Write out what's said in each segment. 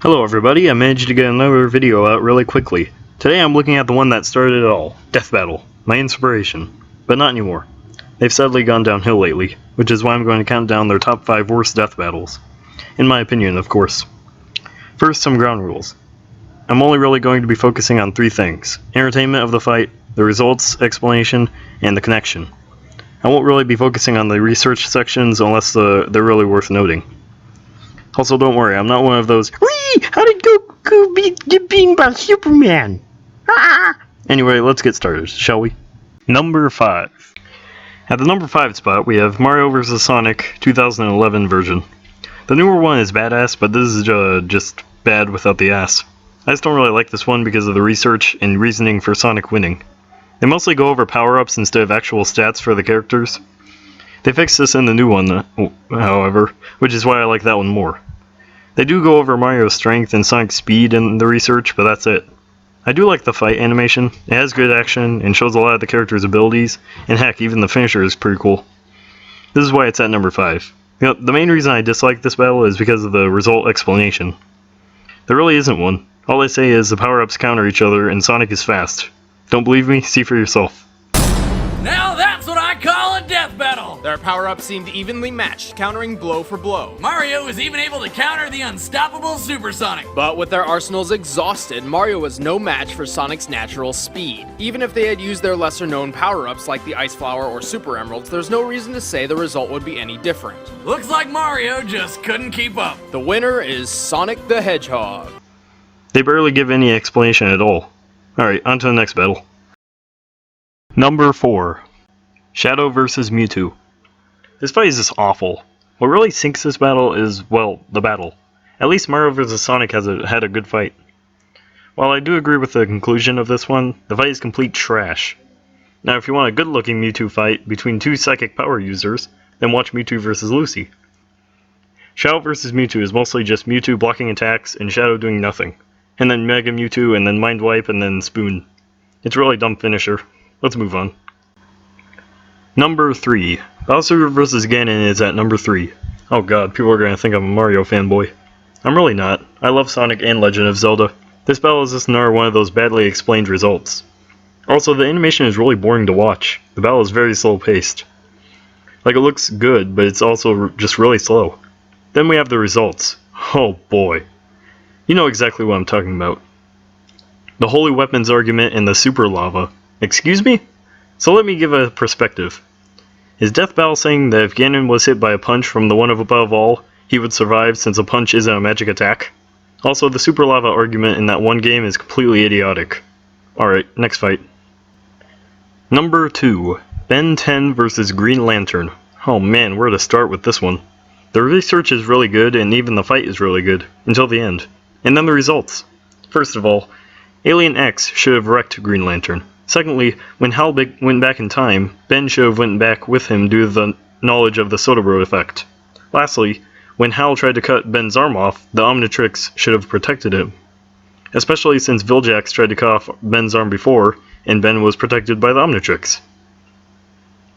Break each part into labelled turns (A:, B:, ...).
A: Hello everybody, I managed to get another video out really quickly. Today I'm looking at the one that started it all, Death Battle, my inspiration. But not anymore. They've sadly gone downhill lately, which is why I'm going to count down their top 5 worst death battles. In my opinion, of course. First, some ground rules. I'm only really going to be focusing on 3 things: entertainment of the fight, the results, explanation, and the connection. I won't really be focusing on the research sections unless they're really worth noting. Also, don't worry, I'm not one of those, "Whee! How did Goku get beaten by Superman?" Anyway, let's get started, shall we? Number 5. At the number 5 spot, we have Mario vs. Sonic 2011 version. The newer one is badass, but this is just bad without the ass. I just don't really like this one because of the research and reasoning for Sonic winning. They mostly go over power-ups instead of actual stats for the characters. They fixed this in the new one, however, which is why I like that one more. They do go over Mario's strength and Sonic's speed in the research, but that's it. I do like the fight animation. It has good action and shows a lot of the character's abilities, and heck, even the finisher is pretty cool. This is why it's at number 5. The main reason I dislike this battle is because of the result explanation. There really isn't one. All they say is the power-ups counter each other and Sonic is fast. Don't believe me? See for yourself.
B: Now that's what I call a death battle!
C: Their power-ups seemed evenly matched, countering blow for blow.
B: Mario was even able to counter the unstoppable Super Sonic.
C: But with their arsenals exhausted, Mario was no match for Sonic's natural speed. Even if they had used their lesser-known power-ups like the Ice Flower or Super Emeralds, there's no reason to say the result would be any different.
B: Looks like Mario just couldn't keep up.
C: The winner is Sonic the Hedgehog.
A: They barely give any explanation at all. Alright, on to the next battle. Number 4. Shadow vs. Mewtwo. This fight is just awful. What really sinks this battle is, well, the battle. At least Mario vs. Sonic had a good fight. While I do agree with the conclusion of this one, the fight is complete trash. Now if you want a good looking Mewtwo fight between 2 psychic power users, then watch Mewtwo vs. Lucy. Shadow vs. Mewtwo is mostly just Mewtwo blocking attacks and Shadow doing nothing. And then Mega Mewtwo and then Mind Wipe and then Spoon. It's a really dumb finisher. Let's move on. Number 3. Bowser vs. Ganon is at number 3. Oh god, people are going to think I'm a Mario fanboy. I'm really not. I love Sonic and Legend of Zelda. This battle is just another one of those badly explained results. Also, the animation is really boring to watch. The battle is very slow paced. Like, it looks good, but it's also just really slow. Then we have the results. Oh boy. You know exactly what I'm talking about. The Holy Weapons argument and the Super Lava. Excuse me? So let me give a perspective. Is Death Battle saying that if Ganon was hit by a punch from the one above all, he would survive since a punch isn't a magic attack? Also, the Super Lava argument in that one game is completely idiotic. Alright, next fight. Number 2. Ben 10 vs. Green Lantern. Oh man, where to start with this one? The research is really good and even the fight is really good, until the end. And then the results. First of all, Alien X should have wrecked Green Lantern. Secondly, when Hal went back in time, Ben should have went back with him due to the knowledge of the Sodobro effect. Lastly, when Hal tried to cut Ben's arm off, the Omnitrix should have protected him. Especially since Viljax tried to cut off Ben's arm before, and Ben was protected by the Omnitrix.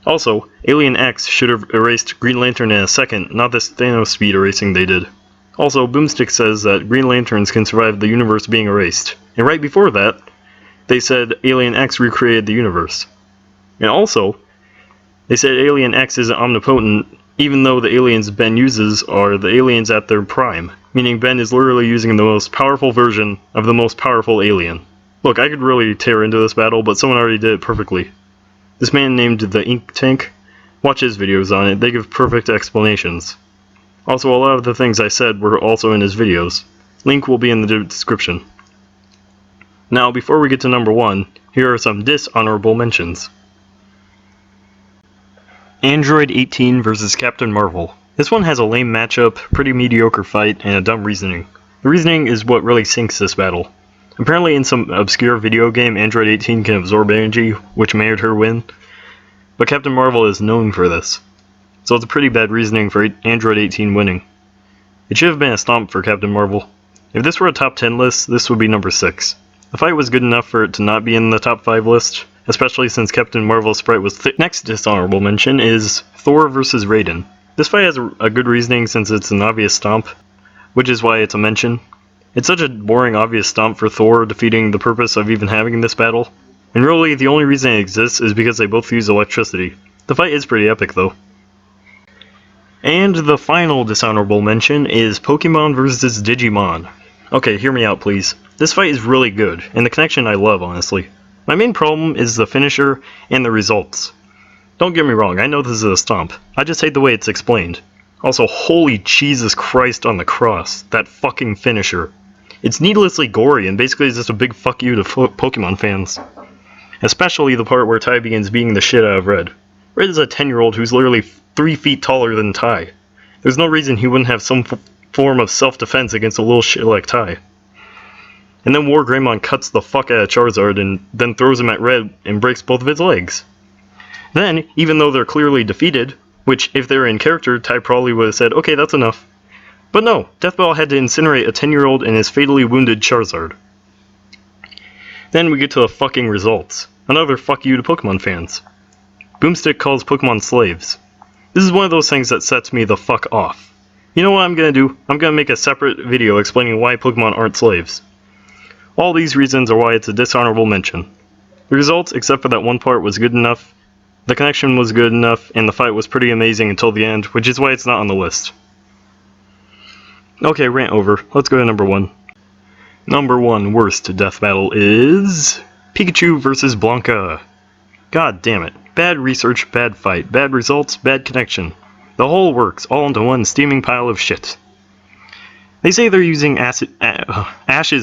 A: Also, Alien X should have erased Green Lantern in a second, not this Thanos speed erasing they did. Also, Boomstick says that Green Lanterns can survive the universe being erased. And right before that, they said Alien X recreated the universe. And also, they said Alien X isn't omnipotent, even though the aliens Ben uses are the aliens at their prime, meaning Ben is literally using the most powerful version of the most powerful alien. Look, I could really tear into this battle, but someone already did it perfectly. This man named the Ink Tank. Watch his videos on it, they give perfect explanations. Also, a lot of the things I said were also in his videos. Link will be in the description. Now, before we get to number 1, here are some dishonorable mentions. Android 18 vs. Captain Marvel. This one has a lame matchup, pretty mediocre fight, and a dumb reasoning. The reasoning is what really sinks this battle. Apparently in some obscure video game, Android 18 can absorb energy, which made her win. But Captain Marvel is known for this. So it's a pretty bad reasoning for Android 18 winning. It should have been a stomp for Captain Marvel. If this were a top 10 list, this would be number 6. The fight was good enough for it to not be in the top 5 list, especially since Captain Marvel's sprite was thick. Next dishonorable mention is Thor vs. Raiden. This fight has a good reasoning since it's an obvious stomp, which is why it's a mention. It's such a boring, obvious stomp for Thor, defeating the purpose of even having this battle. And really, the only reason it exists is because they both use electricity. The fight is pretty epic, though. And the final dishonorable mention is Pokemon vs. Digimon. Okay, hear me out, please. This fight is really good, and the connection I love, honestly. My main problem is the finisher and the results. Don't get me wrong, I know this is a stomp. I just hate the way it's explained. Also, holy Jesus Christ on the cross, that fucking finisher. It's needlessly gory and basically is just a big fuck you to Pokemon fans. Especially the part where Ty begins beating the shit out of Red. Red is a 10-year-old who's literally 3 feet taller than Ty. There's no reason he wouldn't have some form of self-defense against a little shit like Ty. And then War Greymon cuts the fuck out of Charizard and then throws him at Red and breaks both of his legs. Then, even though they're clearly defeated, which if they were in character, Ty probably would have said, okay, that's enough. But no, Deathbell had to incinerate a 10-year-old and his fatally wounded Charizard. Then we get to the fucking results. Another fuck you to Pokemon fans. Boomstick calls Pokemon slaves. This is one of those things that sets me the fuck off. You know what I'm gonna do? I'm gonna make a separate video explaining why Pokemon aren't slaves. All these reasons are why it's a dishonorable mention. The results, except for that one part, was good enough, the connection was good enough, and the fight was pretty amazing until the end, which is why it's not on the list. Okay, rant over. Let's go to number 1. Number 1 worst death battle is Pikachu vs. Blanca. God damn it. Bad research, bad fight, bad results, bad connection. The whole works, all into one steaming pile of shit. They say they're using Ash's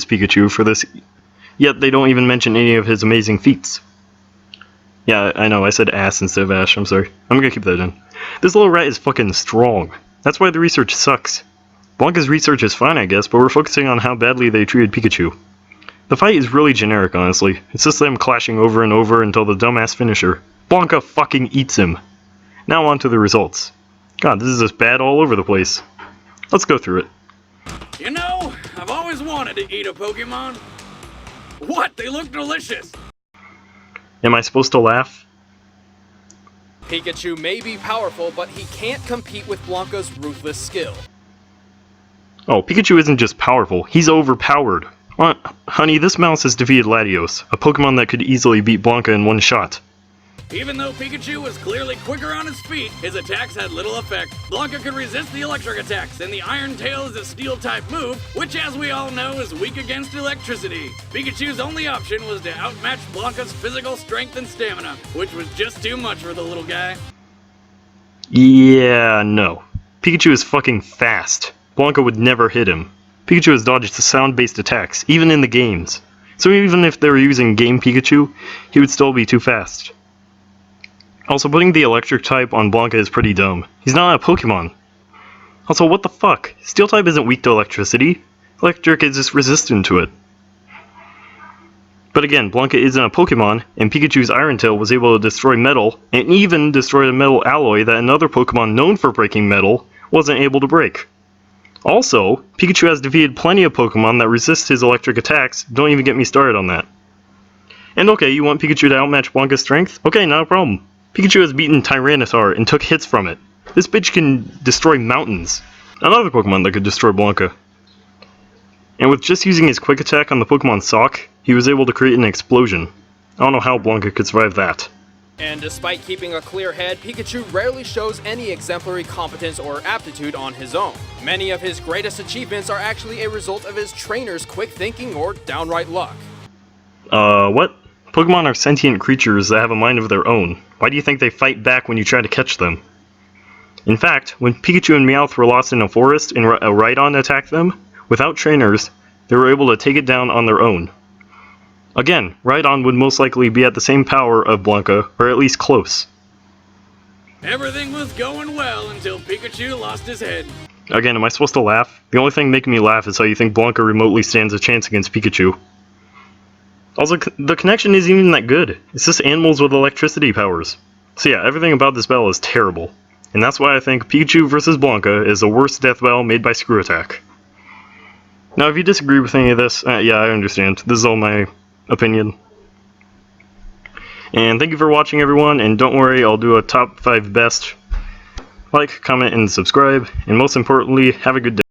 A: Pikachu for this, yet they don't even mention any of his amazing feats. Yeah, I know, I said ass instead of Ash, I'm sorry. I'm gonna keep that in. This little rat is fucking strong. That's why the research sucks. Blanca's research is fine, I guess, but we're focusing on how badly they treated Pikachu. The fight is really generic, honestly. It's just them clashing over and over until the dumbass finisher. Blanca fucking eats him. Now on to the results. God, this is just bad all over the place. Let's go through it.
B: You know, I've always wanted to eat a Pokemon. What? They look delicious.
A: Am I supposed to laugh?
C: Pikachu may be powerful, but he can't compete with Blanca's ruthless skill.
A: Oh, Pikachu isn't just powerful, he's overpowered. Honey, this mouse has defeated Latios, a Pokemon that could easily beat Blanca in one shot.
B: Even though Pikachu was clearly quicker on his feet, his attacks had little effect. Blanca could resist the electric attacks, and the Iron Tail is a Steel-type move, which as we all know is weak against electricity. Pikachu's only option was to outmatch Blanca's physical strength and stamina, which was just too much for the little guy.
A: Yeah, no. Pikachu is fucking fast. Blanca would never hit him. Pikachu has dodged the sound-based attacks, even in the games. So even if they were using game Pikachu, he would still be too fast. Also, putting the electric type on Blanca is pretty dumb. He's not a Pokemon. Also, what the fuck? Steel type isn't weak to electricity. Electric is just resistant to it. But again, Blanca isn't a Pokemon, and Pikachu's Iron Tail was able to destroy metal, and even destroy a metal alloy that another Pokemon known for breaking metal wasn't able to break. Also, Pikachu has defeated plenty of Pokemon that resist his electric attacks, don't even get me started on that. And okay, you want Pikachu to outmatch Blanca's strength? Okay, not a problem. Pikachu has beaten Tyranitar and took hits from it. This bitch can destroy mountains. Another Pokemon that could destroy Blanca. And with just using his quick attack on the Pokemon Sock, he was able to create an explosion. I don't know how Blanca could survive that.
C: And despite keeping a clear head, Pikachu rarely shows any exemplary competence or aptitude on his own. Many of his greatest achievements are actually a result of his trainer's quick thinking or downright luck.
A: What? Pokemon are sentient creatures that have a mind of their own. Why do you think they fight back when you try to catch them? In fact, when Pikachu and Meowth were lost in a forest and a Rhydon attacked them, without trainers, they were able to take it down on their own. Again, Rhydon would most likely be at the same power of Blanca, or at least close.
B: Everything was going well until Pikachu lost his head.
A: Again, am I supposed to laugh? The only thing making me laugh is how you think Blanca remotely stands a chance against Pikachu. Also, the connection isn't even that good. It's just animals with electricity powers. So yeah, everything about this battle is terrible. And that's why I think Pikachu vs. Blanca is the worst death battle made by Screw Attack. Now, if you disagree with any of this, yeah, I understand. This is all my opinion. And thank you for watching, everyone, and don't worry, I'll do a top 5 best. Like, comment, and subscribe, and most importantly, have a good day.